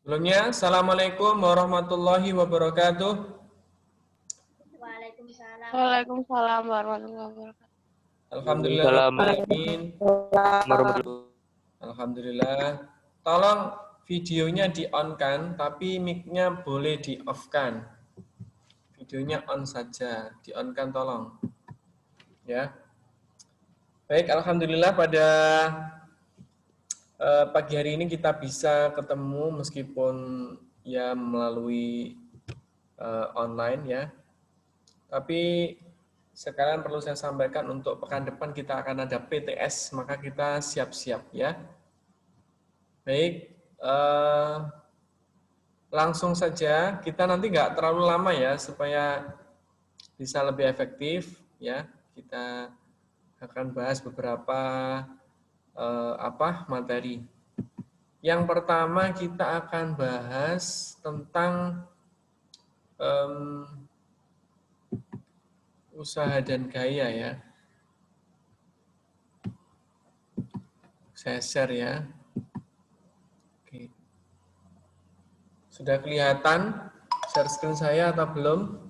Sebelumnya, Assalamualaikum warahmatullahi wabarakatuh. Waalaikumsalam. Waalaikumsalam warahmatullahi wabarakatuh. Alhamdulillah Rabbil Alamin. Alhamdulillah. Tolong videonya di-on-kan, tapi mic-nya boleh di-off-kan. Videonya on saja, di-on-kan tolong. Ya. Baik, Alhamdulillah pada pagi hari ini kita bisa ketemu meskipun ya melalui online ya. Tapi sekarang perlu saya sampaikan untuk pekan depan kita akan ada PTS, maka kita siap-siap ya. Baik, langsung saja, kita nanti nggak terlalu lama ya, supaya bisa lebih efektif ya. Kita akan bahas beberapa materi. Yang pertama kita akan bahas tentang usaha dan gaya ya. Saya share ya. Oke. Sudah kelihatan share screen saya atau belum?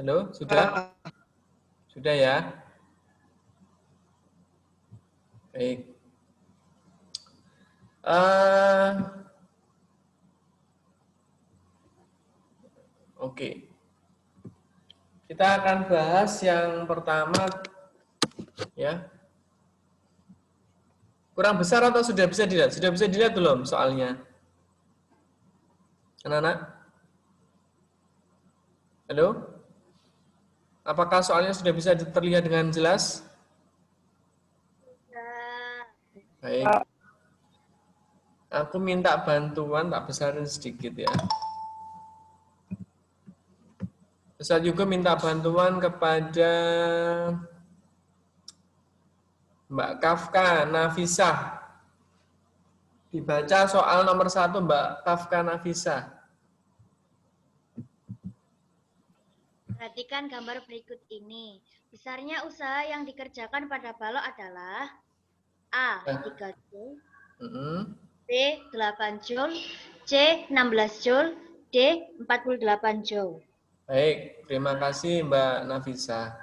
Halo, sudah? Sudah ya? Baik. Oke. Kita akan bahas yang pertama ya. Kurang besar atau sudah bisa dilihat? Sudah bisa dilihat belum soalnya? Anak-anak? Halo? Apakah soalnya sudah bisa terlihat dengan jelas? Baik. Aku minta bantuan, tak besarin sedikit ya. Bisa juga minta bantuan kepada Mbak Kafka Nafisah. Dibaca soal nomor 1 Mbak Kafka Nafisah. Perhatikan gambar berikut ini. Besarnya usaha yang dikerjakan pada balok adalah A. 3 Joule, B. 8 Joule, C. 16 Joule, D. 48 Joule. Baik, terima kasih Mbak Nafisa.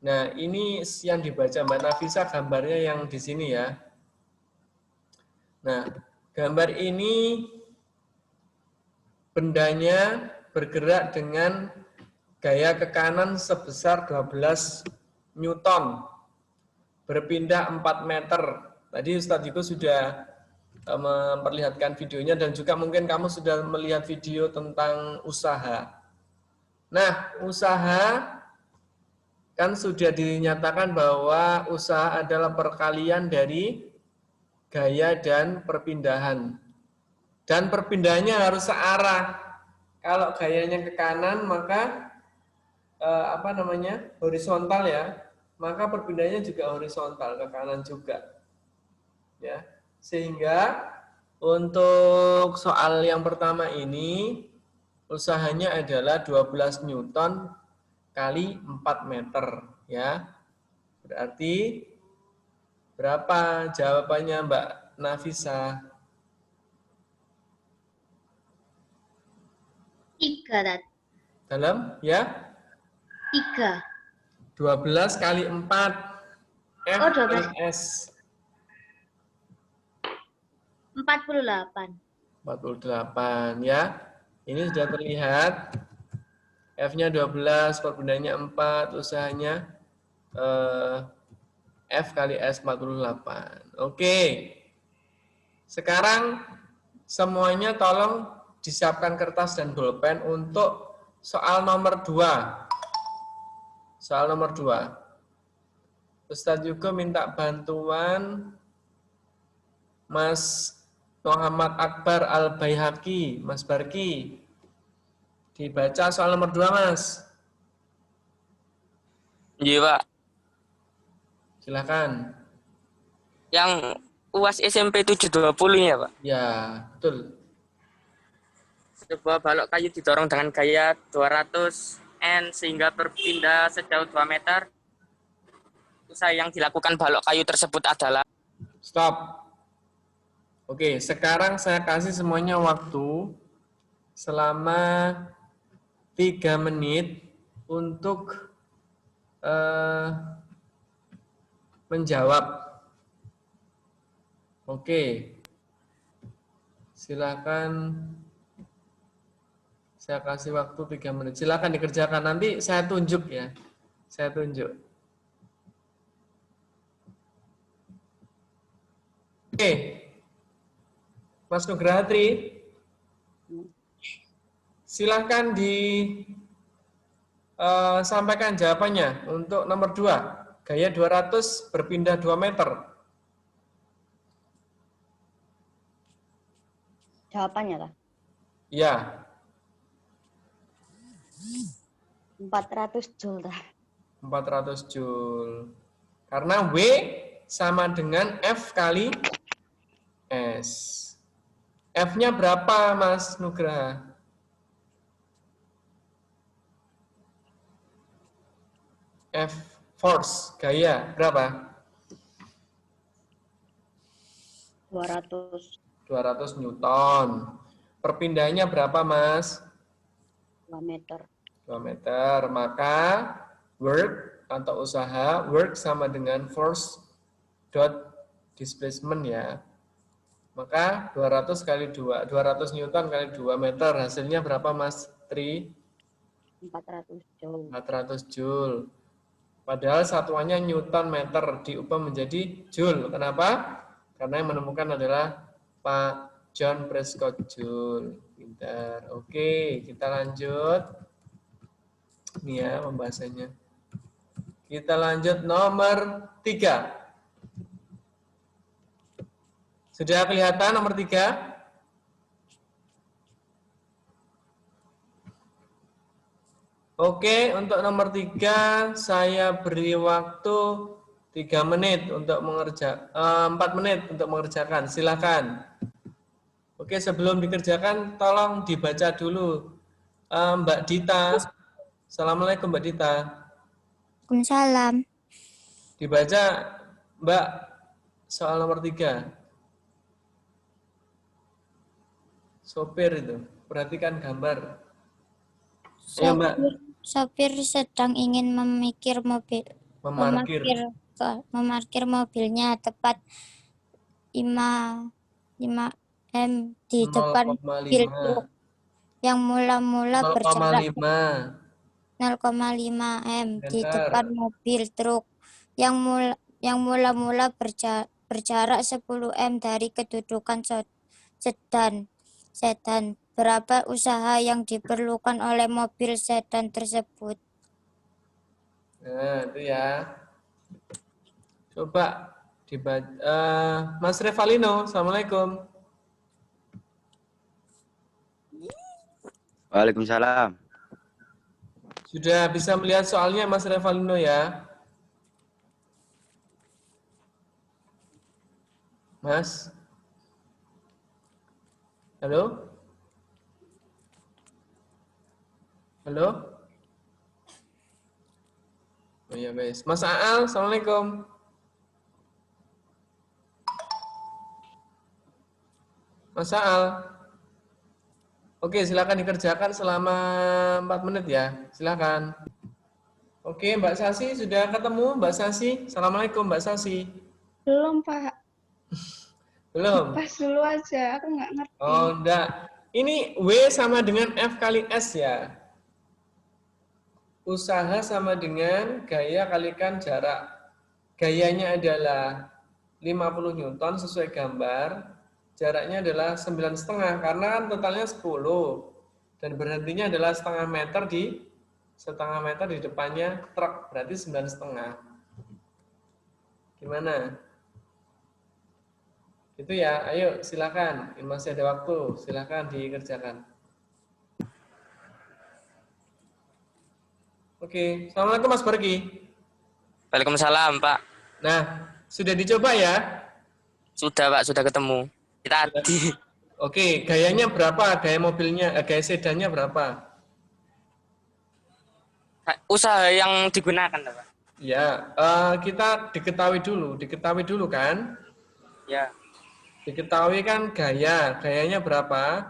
Nah, ini yang dibaca Mbak Nafisa gambarnya yang di sini ya. Nah, gambar ini bendanya bergerak dengan gaya ke kanan sebesar 12 Newton. Berpindah 4 meter. Tadi Ustadz Jiko sudah memperlihatkan videonya dan juga mungkin kamu sudah melihat video tentang usaha. Nah, usaha kan sudah dinyatakan bahwa usaha adalah perkalian dari gaya dan perpindahan. Dan perpindahannya harus searah. Kalau gayanya ke kanan maka horizontal ya, maka perpindahannya juga horizontal ke kanan juga. Ya. Sehingga untuk soal yang pertama ini usahanya adalah 12 Newton kali 4 meter ya. Berarti berapa jawabannya Mbak Nafisa? 3. Dalam ya? 3. 12 kali 4 F Oh, 12. kali S. 48. 48 ya. Ini sudah terlihat. F-nya 12, perbedaannya 4, usahanya F kali S 48. Oke. Sekarang semuanya tolong disiapkan kertas dan bolpen untuk soal nomor 2. Soal nomor 2. Ustadz juga minta bantuan Mas Muhammad Akbar Al-Baihaqi, Mas Barki. Dibaca soal nomor 2, Mas. Iya, Pak. Silakan. Yang UAS SMP 720 ya, Pak? Ya, betul. Sebuah balok kayu didorong dengan gaya 200 N sehingga berpindah sejauh 2 meter. Usaha yang dilakukan balok kayu tersebut adalah... Stop. Oke, sekarang saya kasih semuanya waktu selama 3 menit untuk menjawab. Oke, silakan. Saya kasih waktu 3 menit. Silakan dikerjakan. Nanti saya tunjuk ya. Saya tunjuk. Oke. Mas Nugrahatri, silakan disampaikan jawabannya untuk nomor 2. Gaya 200 berpindah 2 meter. Jawabannya lah. Ya. 400 Joule dah. 400 Joule. Karena W sama dengan F kali S. F-nya berapa, Mas Nugraha? F force, gaya, berapa? 200 Newton. Perpindahannya berapa, Mas? 2 meter. 2 meter. Maka work atau usaha, work sama dengan force dot displacement ya. Maka 200 kali 2, 200 Newton kali 2 meter. Hasilnya berapa, Mas Tri? 400 Joule. 400 Joule. Padahal satuannya Newton meter diubah menjadi Joule. Kenapa? Karena yang menemukan adalah Pak John Prescott Joule. Pintar. Oke, kita lanjut. Ini ya pembahasannya. Kita lanjut nomor 3. Sudah kelihatan nomor 3? Oke, untuk nomor 3 saya beri waktu 3 menit untuk 4 menit untuk mengerjakan. Silakan. Oke, sebelum dikerjakan tolong dibaca dulu. Mbak Dita. Assalamualaikum Mbak Dita. Waalaikumsalam. Dibaca Mbak soal nomor 3. Sopir itu. Perhatikan gambar. Ayo Mbak. Sopir sedang ingin memarkir mobilnya tepat 5 m di depan mobil truk yang mula-mula berjarak 0,5 m di depan mobil truk yang mula-mula berjarak 10 m dari kedudukan sedan. Berapa usaha yang diperlukan oleh mobil sedan tersebut? Nah, itu ya. Coba dibaca. Mas Revalino, Assalamualaikum. Waalaikumsalam. Sudah bisa melihat soalnya Mas Revalino ya? Mas? Halo? Halo? Oh iya, guys. Mas Aal, Assalamualaikum. Mas Aal. Oke, silakan dikerjakan selama 4 menit ya. Silakan. Oke, Mbak Sasi sudah ketemu, Mbak Sasi. Assalamualaikum, Mbak Sasi. Belum, Pak. Belum? Pas dulu aja, aku nggak ngerti. Oh, enggak. Ini W sama dengan F kali S ya. Usaha sama dengan gaya kalikan jarak. Gayanya adalah 50 Newton sesuai gambar. Jaraknya adalah 9,5 karena kan totalnya 10. Dan berhentinya adalah setengah meter di depannya truk. Berarti 9,5. Gimana? Itu ya, ayo silakan. Ini masih ada waktu, silakan dikerjakan. Oke, Assalamualaikum Mas Pergi. Waalaikumsalam, Pak. Nah, sudah dicoba ya? Sudah, Pak, sudah ketemu. Kita tadi. Oke, gayanya berapa? Gaya mobilnya, gaya sedannya berapa? Usaha yang digunakan, Pak. Ya, kita diketahui dulu kan? Ya. Diketahui kan gayanya berapa?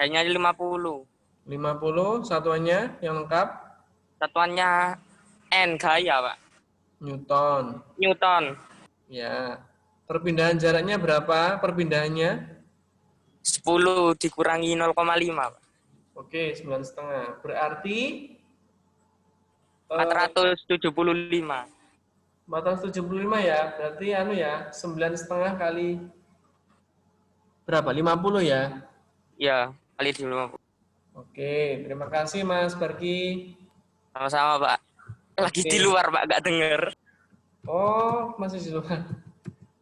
Kayaknya 50. 50, satuannya yang lengkap? Satuannya N, gaya, Pak. Newton. Newton. Ya. Perpindahan jaraknya berapa perpindahannya? 10 dikurangi 0,5, Pak. Oke, 9,5. Berarti 475. 475 ya. Berarti anu ya, 9,5 kali berapa? 50 ya? Ya, kali di 50. Oke, terima kasih Mas Barki. Sama-sama, Pak. Lagi Oke. di luar, Pak, nggak denger. Oh, masih di luar.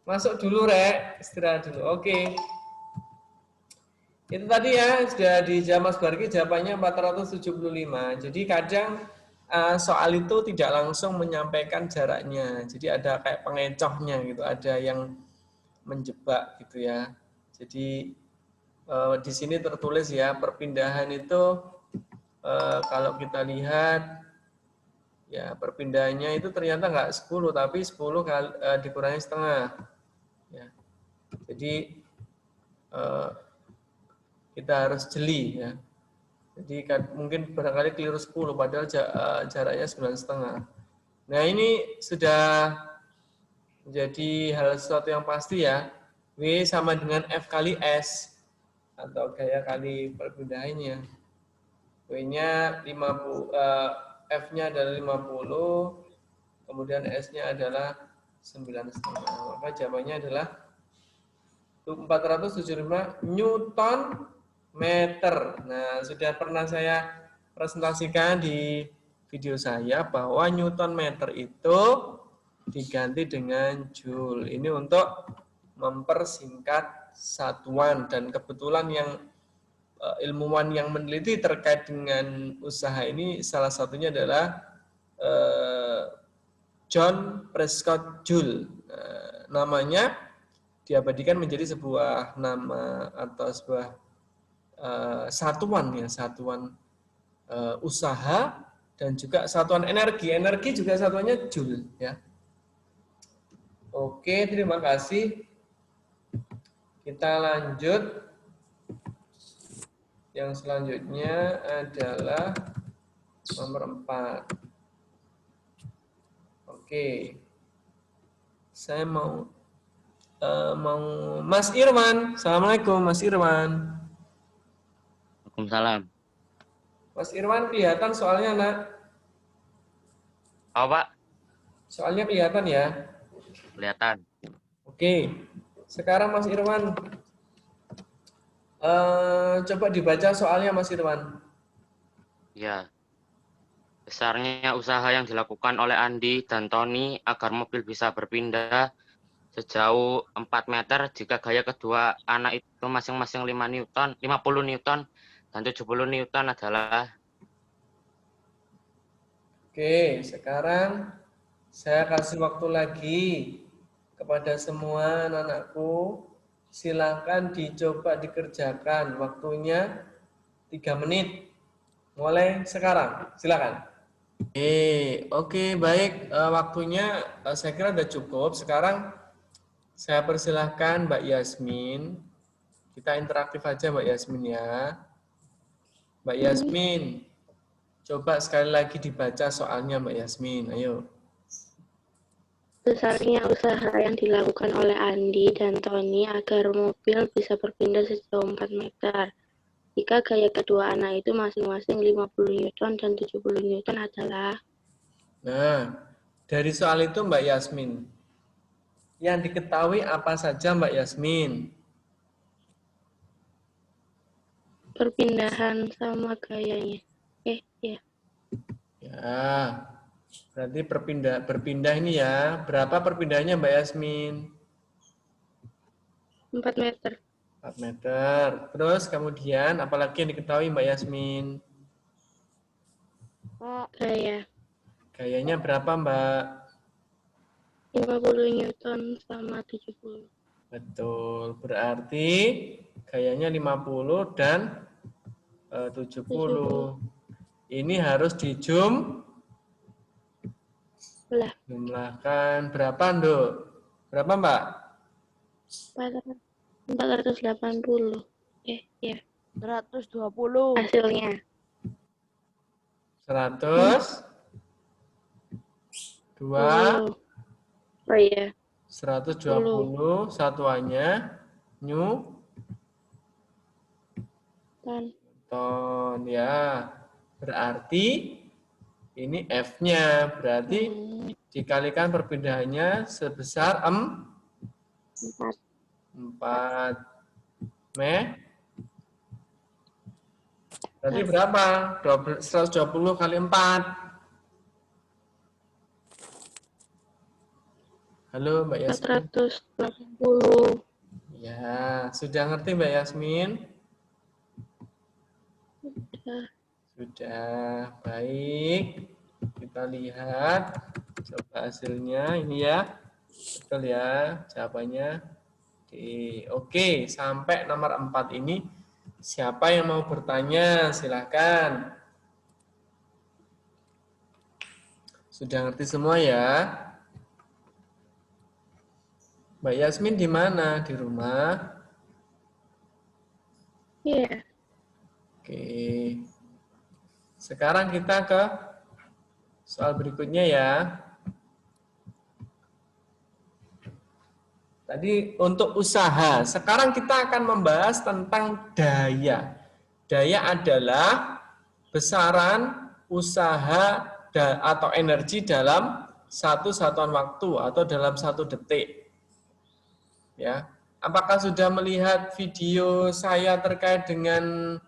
Masuk dulu, Rek. Istirahat dulu. Oke. Itu tadi ya, sudah dijawab Mas Barki, jawabannya 475. Jadi kadang soal itu tidak langsung menyampaikan jaraknya. Jadi ada kayak pengecohnya gitu, ada yang menjebak gitu ya. Jadi di sini tertulis ya, perpindahan itu kalau kita lihat ya perpindahannya itu ternyata nggak 10 tapi 10 kali dikurangi setengah. Ya. Jadi kita harus jeli ya. Jadi mungkin barangkali keliru 10 padahal jaraknya 9,5. Nah, ini sudah menjadi hal sesuatu yang pasti ya. W sama dengan F kali S atau gaya kali perpindahannya. W-nya 50, F-nya adalah 50, kemudian S-nya adalah 9,5. Maka jawabannya adalah 475 Newton meter. Nah, sudah pernah saya presentasikan di video saya bahwa Newton meter itu diganti dengan Joule. Ini untuk mempersingkat satuan dan kebetulan yang ilmuwan yang meneliti terkait dengan usaha ini salah satunya adalah John Prescott Joule. Namanya diabadikan menjadi sebuah nama atau sebuah satuan ya, satuan usaha dan juga satuan energi. Energi juga satuannya Joule ya. Oke, terima kasih. Kita lanjut. Yang selanjutnya adalah nomor 4. Oke. Saya mau Mas Irwan. Assalamualaikum Mas Irwan. Waalaikumsalam. Mas Irwan kelihatan soalnya, Nak? Oh, Pak. Soalnya kelihatan ya? Kelihatan. Oke. Sekarang Mas Irwan coba dibaca soalnya Mas Irwan. Ya. Besarnya usaha yang dilakukan oleh Andi dan Tony agar mobil bisa berpindah sejauh 4 meter jika gaya kedua anak itu masing-masing 50 Newton dan 70 Newton adalah. Oke, sekarang saya kasih waktu lagi kepada semua anak-anakku. Silakan dicoba dikerjakan. Waktunya 3 menit. Mulai sekarang. Silakan. Oke, baik. Waktunya saya kira sudah cukup. Sekarang saya persilahkan Mbak Yasmin. Kita interaktif aja Mbak Yasmin ya. Mbak Yasmin, coba sekali lagi dibaca soalnya Mbak Yasmin. Ayo. Besarnya usaha yang dilakukan oleh Andi dan Tony agar mobil bisa berpindah sejauh 4 meter. Jika gaya kedua anak itu masing-masing 50 Newton dan 70 Newton adalah. Nah, dari soal itu Mbak Yasmin, yang diketahui apa saja Mbak Yasmin? Perpindahan sama gayanya. Ya. Ya, berarti berpindah ini ya. Berapa perpindahannya Mbak Yasmin? 4 meter. 4 meter. Terus kemudian apalagi yang diketahui Mbak Yasmin? Gaya. Gayanya berapa Mbak? 50 Newton sama 70. Betul. Berarti gayanya 50 dan 70. Ini harus jumlahkan berapa, Nduk? Berapa, Mbak? 480. Ya. 120. Hasilnya. 100. 2. Oh iya. 120 satuannya Newton ya. Berarti ini F-nya. Berarti dikalikan perpindahannya sebesar 4 Berarti berapa? 120 kali 4. Halo Mbak Yasmin. 480. Ya, sudah ngerti Mbak Yasmin? Sudah. Baik. Kita lihat. Coba hasilnya. Ini ya. Betul ya jawabannya. Oke, sampai nomor 4 ini. Siapa yang mau bertanya? Silahkan. Sudah ngerti semua ya? Mbak Yasmin di mana? Di rumah? Iya. Oke. Sekarang kita ke soal berikutnya ya. Tadi untuk usaha. Sekarang kita akan membahas tentang daya. Daya adalah besaran usaha atau energi dalam satu satuan waktu atau dalam 1 detik. Ya, apakah sudah melihat video saya terkait dengan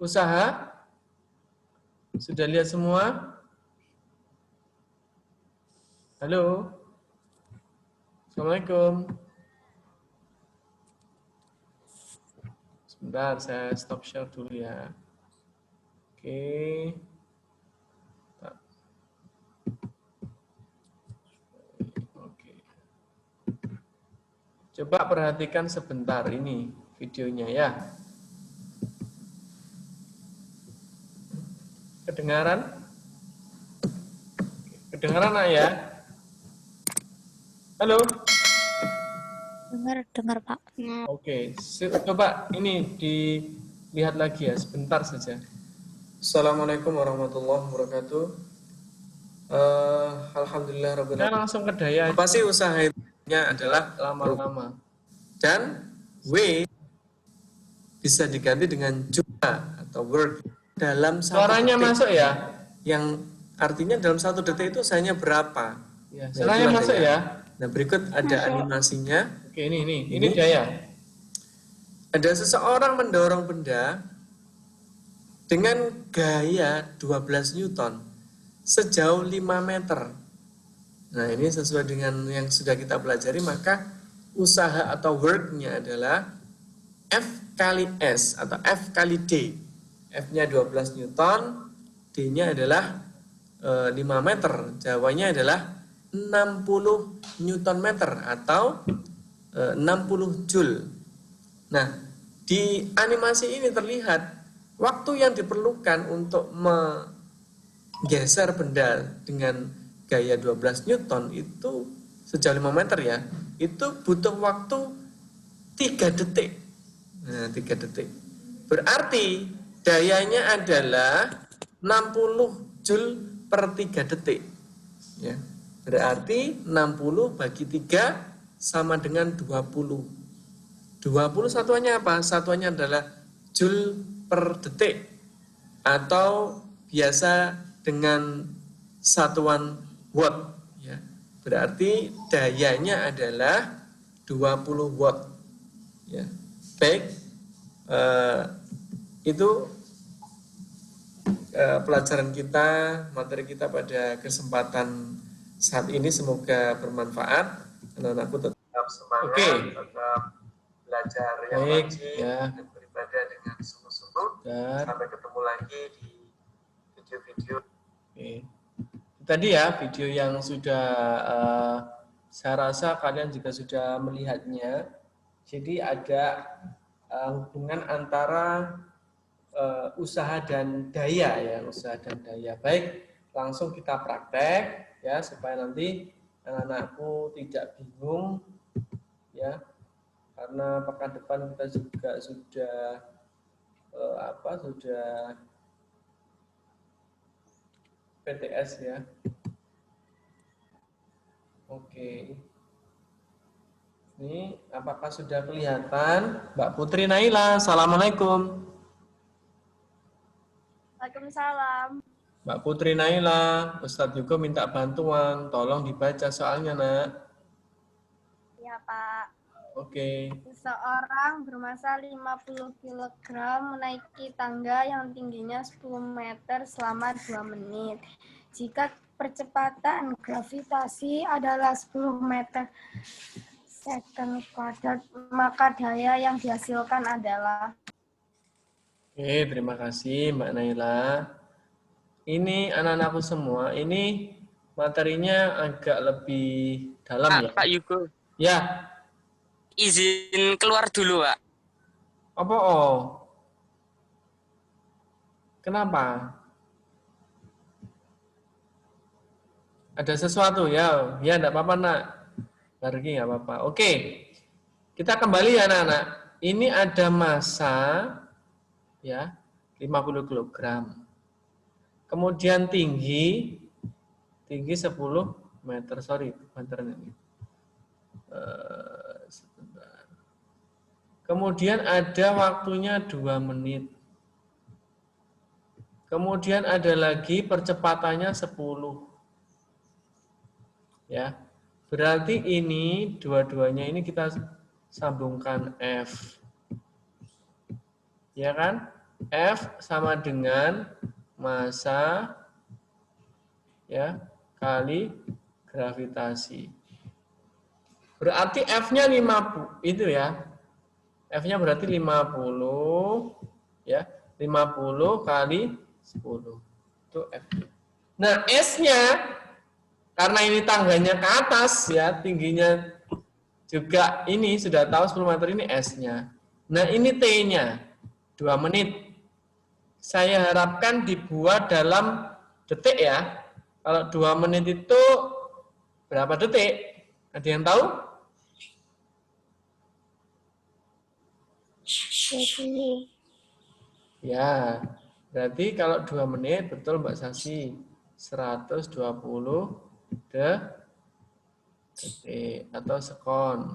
usaha? Sudah lihat semua? Halo? Assalamualaikum. Sebentar, saya stop share dulu ya. Oke. Coba perhatikan sebentar ini videonya ya. Kedengaran? Kedengaran nak ya? Halo? Dengar Pak. Oke, coba ini dilihat lagi ya, sebentar saja. Assalamualaikum warahmatullahi wabarakatuh. Alhamdulillah rabbil alamin. Langsung ke daya. Apa sih usahanya adalah lama-lama. Dan W bisa diganti dengan juga atau work dalam satu suaranya detik. Masuk ya? Yang artinya dalam 1 detik itu usahanya berapa? Ya, suaranya masuk ya? Nah, berikut ada animasinya. Oke, ini daya. Ada seseorang mendorong benda dengan gaya 12 Newton sejauh 5 meter. Nah, ini sesuai dengan yang sudah kita pelajari, maka usaha atau work-nya adalah F kali S atau F kali D. F-nya 12 Newton, D-nya adalah 5 meter. Jawabannya adalah 60 Newton meter atau 60 Joule. Nah, di animasi ini terlihat waktu yang diperlukan untuk menggeser benda dengan gaya 12 Newton itu sejauh 5 meter ya, itu butuh waktu 3 detik. Nah, 3 detik. Berarti dayanya adalah 60 Joule per 3 detik. Ya. Berarti 60 bagi 3 sama dengan 20. 20 satuannya apa? Satuannya adalah Joule per detik. Atau biasa dengan satuan watt. Ya. Berarti dayanya adalah 20 watt. Ya. Baik, itu pelajaran kita, materi kita pada kesempatan saat ini, semoga bermanfaat. Anak-anakku tetap semangat, tetap belajar yang rajin dan beribadah dengan sungguh-sungguh. Sampai ketemu lagi di video-video. Tadi ya video yang sudah saya rasa kalian juga sudah melihatnya. Jadi ada hubungan antara usaha dan daya ya, usaha dan daya. Baik, langsung kita praktek ya supaya nanti anak-anakku tidak bingung Karena pekan depan kita juga sudah sudah PTS ya. Oke. Ini apakah sudah kelihatan? Mbak Putri Naila, Assalamualaikum. Waalaikumsalam. Mbak Putri Naila, Ustadz juga minta bantuan, tolong dibaca soalnya, Nak. Ya, Pak. Oke. Seseorang bermassa 50 kg menaiki tangga yang tingginya 10 meter selama 2 menit. Jika percepatan gravitasi adalah 10 meter second kuadrat, maka daya yang dihasilkan adalah... Oke, terima kasih Mbak Naila. Ini anak-anakku semua, ini materinya agak lebih dalam ya. Pak Yugo, Ya. izin keluar dulu, Pak. Apa oh? Kenapa? Ada sesuatu ya? Ya, enggak apa-apa, Nak. Pergi enggak apa-apa. Oke. Kita kembali ya, anak-anak. Ini ada massa ya, 50 kg. Kemudian tinggi 10 meter. Sorry, bentar ini. Sebentar. Kemudian ada waktunya 2 menit. Kemudian ada lagi percepatannya 10. Ya. Berarti ini dua-duanya ini kita sambungkan F. Ya kan? F sama dengan massa ya kali gravitasi. Berarti F-nya 50 itu ya. F-nya berarti 50 ya. 50 kali 10. Itu F. Nah, S-nya karena ini tangganya ke atas ya, tingginya juga ini sudah tahu 10 meter ini S-nya. Nah, ini T-nya 2 menit. Saya harapkan dibuat dalam detik ya. Kalau 2 menit itu berapa detik? Ada yang tahu? 20. Ya, berarti kalau 2 menit, betul Mbak Sasi, 120 detik atau sekon.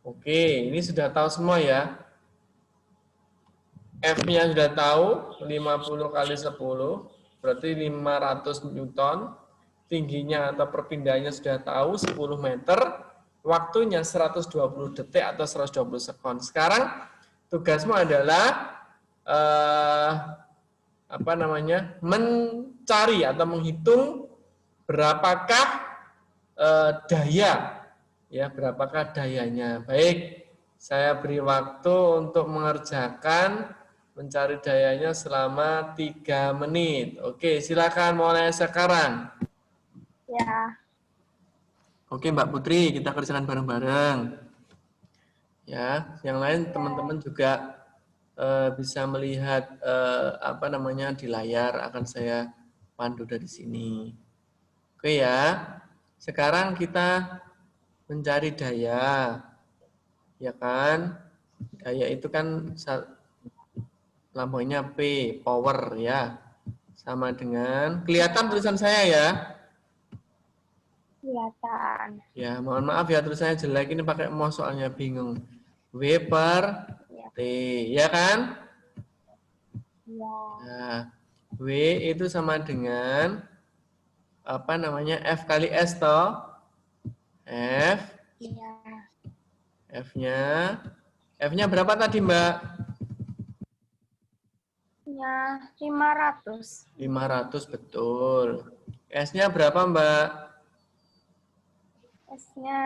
Oke, ini sudah tahu semua ya. F-nya sudah tahu, 50 kali 10, berarti 500 Newton. Tingginya atau perpindahannya sudah tahu, 10 meter. Waktunya 120 detik atau 120 sekon. Sekarang tugasmu adalah mencari atau menghitung berapakah daya, ya berapakah dayanya. Baik, saya beri waktu untuk mengerjakan mencari dayanya selama 3 menit. Oke, silakan mulai sekarang. Ya. Oke, Mbak Putri, kita kerjakan bareng-bareng. Ya, yang lain teman-teman juga bisa melihat di layar, akan saya pandu dari sini. Oke ya. Sekarang kita mencari daya. Ya kan? Daya itu kan lambangnya P, power ya. Sama dengan, kelihatan tulisan saya ya? Kelihatan. Ya, mohon maaf ya tulisannya jelek, ini pakai mouse soalnya bingung. W per T, ya kan? Ya. Nah, W itu sama dengan F kali S toh? F. Iya. F-nya berapa tadi, Mbak? Ya, 500. 500, betul. S-nya berapa, Mbak? S-nya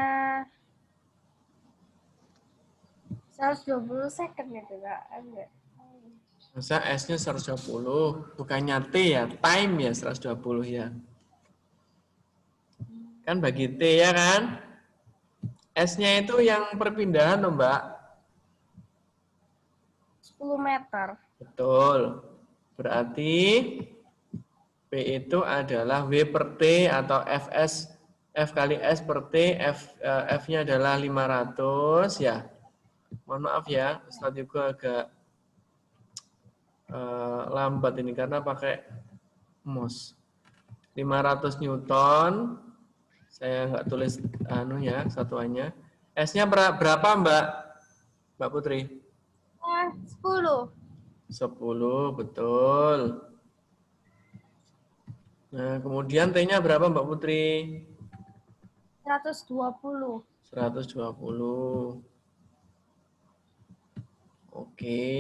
120 second itu, Kak. Enggak. Masa S-nya 120, bukannya T ya, time ya 120 ya. Kan bagi T ya kan? S-nya itu yang perpindahan loh, Mbak. 10 meter. Betul. Berarti P itu adalah W per T atau F kali S per T, F-nya adalah 500 ya. Mohon maaf ya, Ustadz juga agak lambat ini karena pakai mouse. 500 Newton. Saya nggak tulis satuannya. S-nya berapa, Mbak? Mbak Putri? 10. 10, betul. Nah, kemudian T-nya berapa, Mbak Putri? 120. 120. Oke.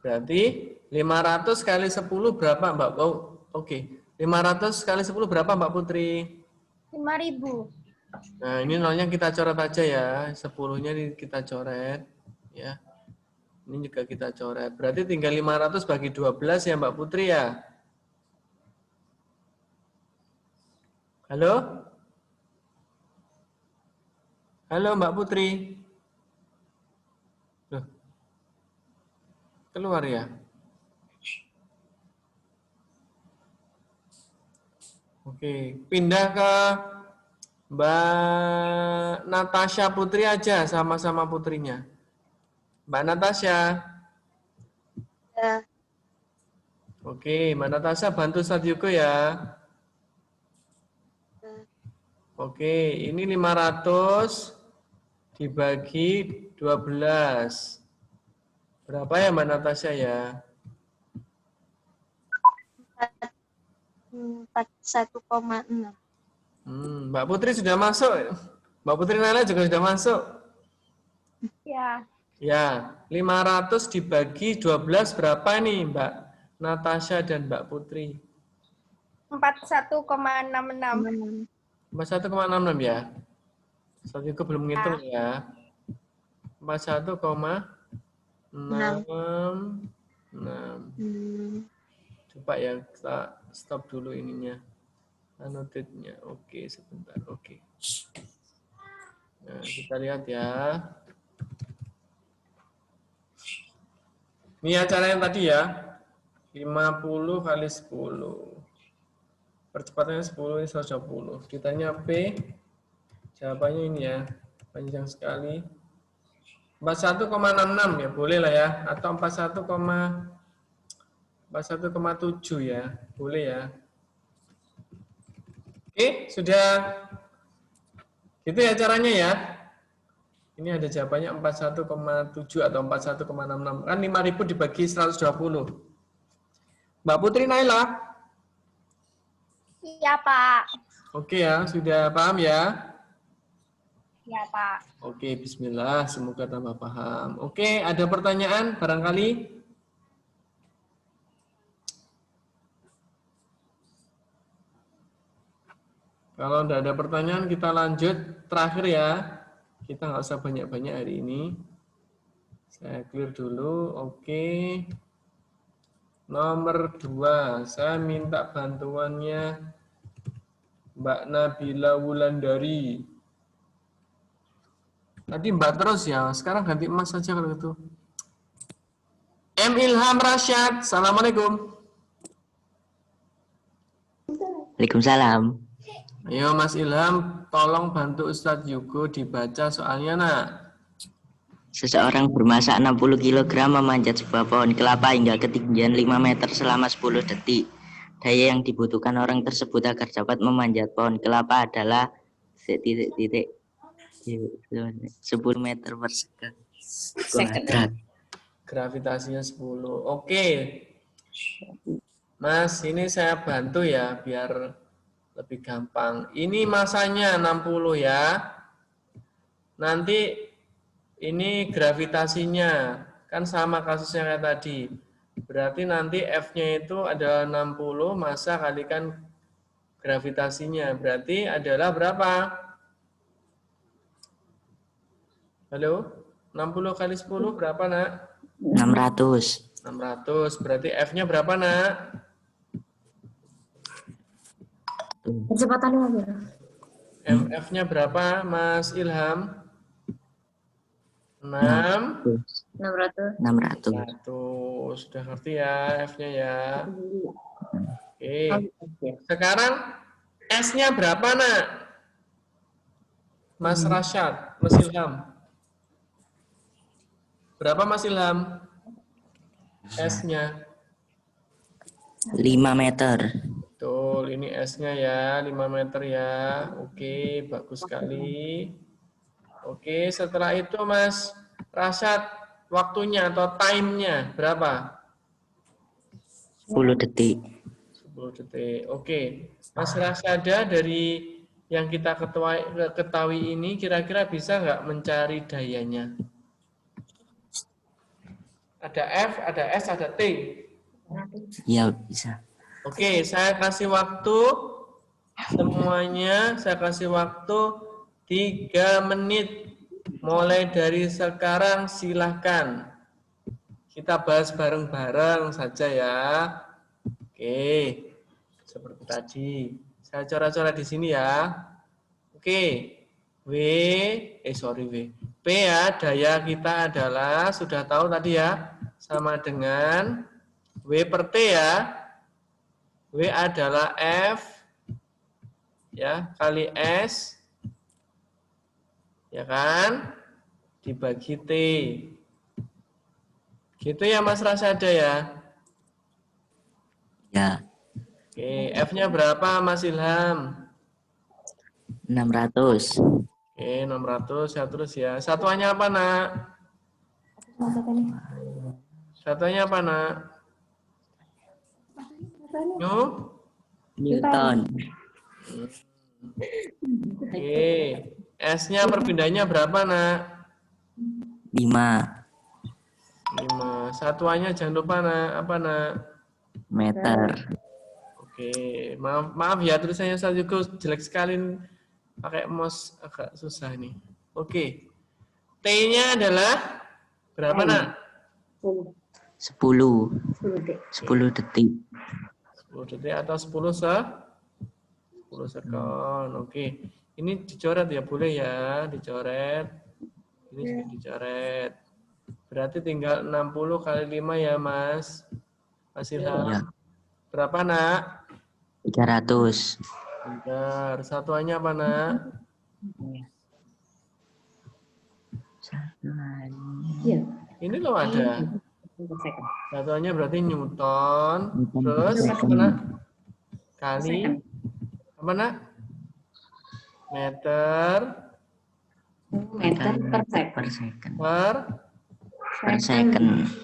Berarti 500 kali 10 berapa, Mbak? Oh, oke. 500 kali 10 berapa, Mbak Putri? 5.000. Nah, ini nolnya kita coret aja ya. 10-nya kita coret. Ya. Ini juga kita coret. Berarti tinggal 500 bagi 12 ya, Mbak Putri ya? Halo? Halo, Mbak Putri? Loh. Keluar ya? Oke, pindah ke Mbak Natasha Putri aja, sama-sama putrinya. Mbak Natasha. Ya. Oke, Mbak Natasha bantu Ustadz Yuko ya. Oke, ini 500 dibagi 12. Berapa ya Mbak Natasha ya? 41,6. Mbak Putri sudah masuk. Mbak Putri Nala juga sudah masuk. Ya. Ya, 500 dibagi 12 berapa nih Mbak Natasha dan Mbak Putri? 41,66. 41,66 ya? Saya juga belum ngitung ya. 41,66. Coba ya, kita stop dulu ininya. Annotate-nya. Oke, sebentar. Oke. Nah, kita lihat ya. Ini acara yang tadi ya. 50 kali 10. Percepatannya 10, ini 120. Ditanya P, jawabannya ini ya. Panjang sekali. 41,66 ya, boleh lah ya. Atau 41,7 ya. Boleh ya. Oke, sudah gitu ya caranya ya. Ini ada jawabannya 41,7 atau 41,66. Kan 5.000 dibagi 120. Mbak Putri Naila. Iya, Pak. Oke ya, sudah paham ya? Iya, Pak. Oke, bismillah. Semoga tambah paham. Oke, ada pertanyaan barangkali? Kalau tidak ada pertanyaan, kita lanjut. Terakhir ya. Kita nggak usah banyak-banyak hari ini. Saya clear dulu. Oke. Nomor 2. Saya minta bantuannya Mbak Nabila Wulandari. Tadi Mbak terus ya. Sekarang ganti Mas saja kalau gitu. M. Ilham Rasyad. Assalamualaikum. Waalaikumsalam. Ayo Mas Ilham, tolong bantu Ustadz Yugo dibaca soalnya nak. Seseorang bermassa 60 kg memanjat sebuah pohon kelapa hingga ketinggian 5 meter selama 10 detik. Daya yang dibutuhkan orang tersebut agar dapat memanjat pohon kelapa adalah 10 meter per sekund. Gravitasinya 10. Oke. Mas, ini saya bantu ya biar lebih gampang. Ini masanya 60 ya. Nanti ini gravitasinya. Kan sama kasusnya kayak tadi. Berarti nanti F-nya itu adalah 60 massa kalikan gravitasinya. Berarti adalah berapa? Halo? 60 kali 10 berapa nak? 600. 600. Berarti F-nya berapa nak? Kecepatannya berapa? MF-nya berapa, Mas Ilham? 600. 600. Sudah ngerti ya F-nya ya? Oke. Sekarang S-nya berapa, nak? Mas Rasyad, Mas Ilham. Berapa Mas Ilham? S-nya. 5 meter. Betul, ini S-nya ya, 5 meter ya. Oke, bagus sekali. Oke, setelah itu Mas Rasyad, waktunya atau time-nya berapa? 10 detik. 10 detik. Oke, Mas Rasyada dari yang kita ketahui ini kira-kira bisa nggak mencari dayanya? Ada F, ada S, ada T. Ya, bisa. Oke, saya kasih waktu semuanya, saya kasih waktu 3 menit. Mulai dari sekarang silahkan. Kita bahas bareng-bareng saja ya. Oke, seperti tadi. Saya coret-coret di sini ya. Oke, W. P ya, daya kita adalah, sudah tahu tadi ya, sama dengan W per T ya. W adalah F ya kali S ya kan dibagi T. Gitu ya Mas Rasyada ya. Ya. Oke, F-nya berapa Mas Ilham? 600. Oke, 600 ya terus ya. Satuannya apa, Nak? Satuannya apa, Nak? Newton. Oke. S-nya perpindahannya berapa, Nak? 5 5. Satuannya jangan lupa, Nak. Apa, Nak? meter. Oke. Maaf ya, tulisannya saya juga jelek sekali. Pakai mouse agak susah nih. Oke. T-nya adalah berapa, Nak? 10 detik. 10 detik atau 10 sekon. Oke. Ini dicoret ya, boleh ya, dicoret. Ini juga dicoret. Berarti tinggal 60 kali 5 ya, Mas. Mas Ilham. Ya. Berapa, Nak? 300. Bentar. Satuannya apa, Nak? Ini loh ada. Satuannya berarti Newton. Terus apa, Nak? Kali apa, Nak? Meter per second.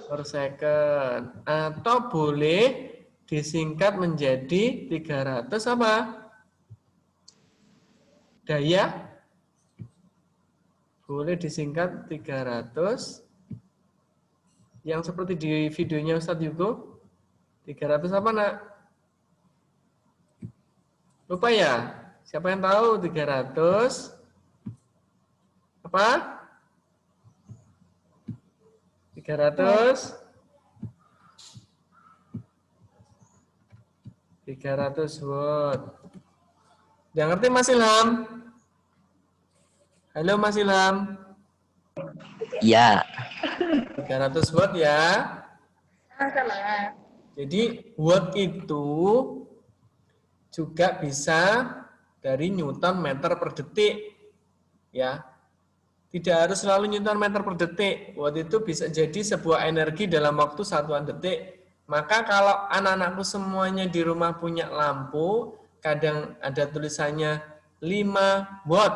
Per second. Atau boleh disingkat menjadi 300 apa? Daya. Boleh disingkat 300. Yang seperti di videonya Ustadz Yugo. 300 apa, Nak? Lupa ya? Siapa yang tahu 300? Apa? 300? 300 watt. Udah ngerti Mas Ilham? Halo Mas Ilham. Ya. 300 watt ya. Jadi watt itu juga bisa dari Newton meter per detik. Ya. Tidak harus selalu Newton meter per detik. Watt itu bisa jadi sebuah energi dalam waktu satuan detik. Maka kalau anak-anakku semuanya di rumah punya lampu, kadang ada tulisannya 5 watt.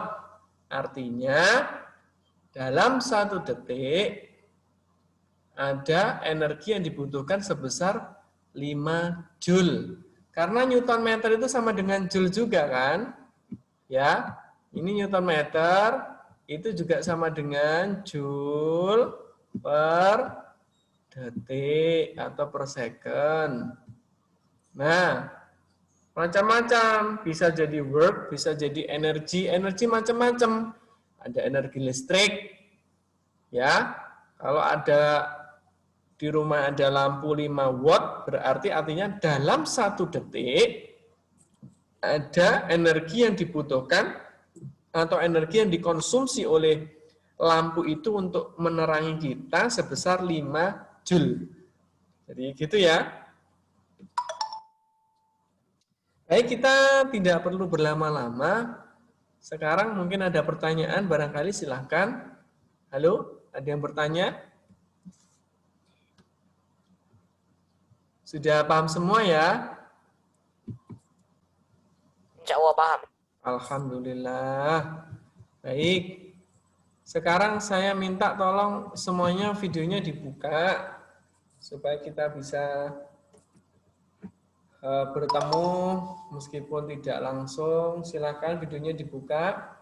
Artinya dalam 1 detik ada energi yang dibutuhkan sebesar 5 joule. Karena Newton meter itu sama dengan joule juga kan? Ya, ini Newton meter itu juga sama dengan joule per detik atau per second. Nah, macam-macam, bisa jadi work, bisa jadi energi macam-macam. Ada energi listrik, ya. Kalau ada di rumah ada lampu 5 watt, berarti artinya dalam 1 detik ada energi yang dibutuhkan atau energi yang dikonsumsi oleh lampu itu untuk menerangi kita sebesar 5 joule. Jadi gitu ya. Baik, kita tidak perlu berlama-lama. Sekarang mungkin ada pertanyaan, barangkali silahkan. Halo, ada yang bertanya? Sudah paham semua ya? Insya Allah paham. Alhamdulillah. Baik. Sekarang saya minta tolong semuanya videonya dibuka supaya kita bisa bertemu meskipun tidak langsung. Silakan videonya dibuka.